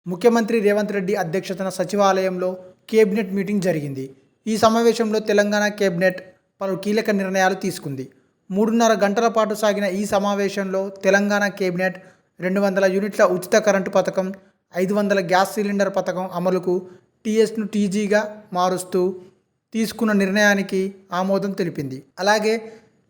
ముఖ్యమంత్రి రేవంత్ రెడ్డి అధ్యక్షతన సచివాలయంలో కేబినెట్ మీటింగ్ జరిగింది. ఈ సమావేశంలో తెలంగాణ కేబినెట్ పలు కీలక నిర్ణయాలు తీసుకుంది. 3.5 గంటల పాటు సాగిన ఈ సమావేశంలో తెలంగాణ కేబినెట్ 200 యూనిట్ల ఉచిత కరెంటు పథకం, 500 గ్యాస్ సిలిండర్ పథకం అమలుకు టీఎస్ను టీజీగా మారుస్తూ తీసుకున్న నిర్ణయానికి ఆమోదం తెలిపింది. అలాగే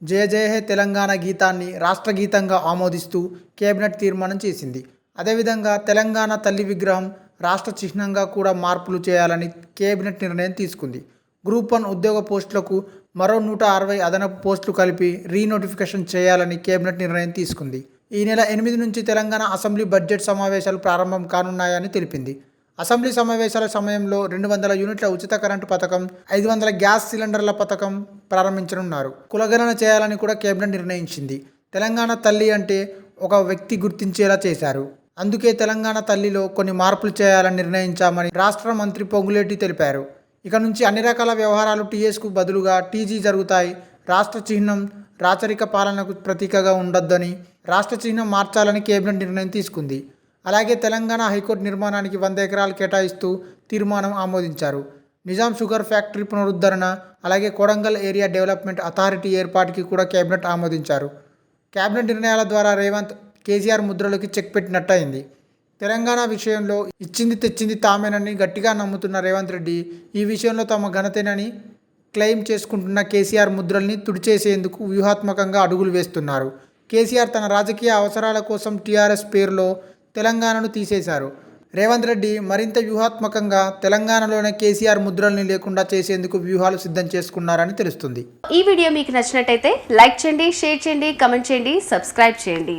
జయ జయ హే తెలంగాణ గీతాన్ని రాష్ట్ర గీతంగా ఆమోదిస్తూ కేబినెట్ తీర్మానం చేసింది. అదేవిధంగా తెలంగాణ తల్లి విగ్రహం రాష్ట్ర చిహ్నంగా కూడా మార్పులు చేయాలని కేబినెట్ నిర్ణయం తీసుకుంది. గ్రూప్ 1 ఉద్యోగ పోస్టులకు మరో 160 అదనపు పోస్టులు కలిపి రీనోటిఫికేషన్ చేయాలని కేబినెట్ నిర్ణయం తీసుకుంది. ఈ నెల 8 నుంచి తెలంగాణ అసెంబ్లీ బడ్జెట్ సమావేశాలు ప్రారంభం కానున్నాయని తెలిపింది. అసెంబ్లీ సమావేశాల సమయంలో 200 యూనిట్ల ఉచిత కరెంటు పథకం, 500 గ్యాస్ సిలిండర్ల పథకం ప్రారంభించనున్నారు. కులగణన చేయాలని కూడా కేబినెట్ నిర్ణయించింది. తెలంగాణ తల్లి అంటే ఒక వ్యక్తి గుర్తించేలా చేశారు. అందుకే తెలంగాణ తల్లిలో కొన్ని మార్పులు చేయాలని నిర్ణయించామని రాష్ట్ర మంత్రి పొంగులేటి తెలిపారు. ఇక నుంచి అన్ని రకాల వ్యవహారాలు టీఎస్కు బదులుగా టీజీ జరుగుతాయి. రాష్ట్ర చిహ్నం రాచరిక పాలనకు ప్రతీకగా ఉండొద్దని, రాష్ట్ర చిహ్నం మార్చాలని కేబినెట్ నిర్ణయం తీసుకుంది. అలాగే తెలంగాణ హైకోర్టు నిర్మాణానికి 100 ఎకరాలు కేటాయిస్తూ తీర్మానం ఆమోదించారు. నిజాం షుగర్ ఫ్యాక్టరీ పునరుద్ధరణ, అలాగే కొడంగల్ ఏరియా డెవలప్మెంట్ అథారిటీ ఏర్పాటుకి కూడా కేబినెట్ ఆమోదించారు. కేబినెట్ నిర్ణయాల ద్వారా రేవంత్, కేసీఆర్ ముద్రలకి చెక్ పెట్టినట్టు అయింది. తెలంగాణ విషయంలో ఇచ్చింది తెచ్చింది తామేనని గట్టిగా నమ్ముతున్న రేవంత్ రెడ్డి ఈ విషయంలో తమ ఘనతేనని క్లెయిమ్ చేసుకుంటున్న కేసీఆర్ ముద్రల్ని తుడిచేసేందుకు వ్యూహాత్మకంగా అడుగులు వేస్తున్నారు. కేసీఆర్ తన రాజకీయ అవసరాల కోసం టీఆర్ఎస్ పేరులో తెలంగాణను తీసేశారు. రేవంత్ రెడ్డి మరింత వ్యూహాత్మకంగా తెలంగాణలోనే కేసీఆర్ ముద్రల్ని లేకుండా చేసేందుకు వ్యూహాలు సిద్ధం చేసుకున్నారని తెలుస్తుంది. ఈ వీడియో మీకు నచ్చినట్టయితే లైక్ చేయండి, షేర్ చేయండి, కమెంట్ చేయండి, సబ్స్క్రైబ్ చేయండి.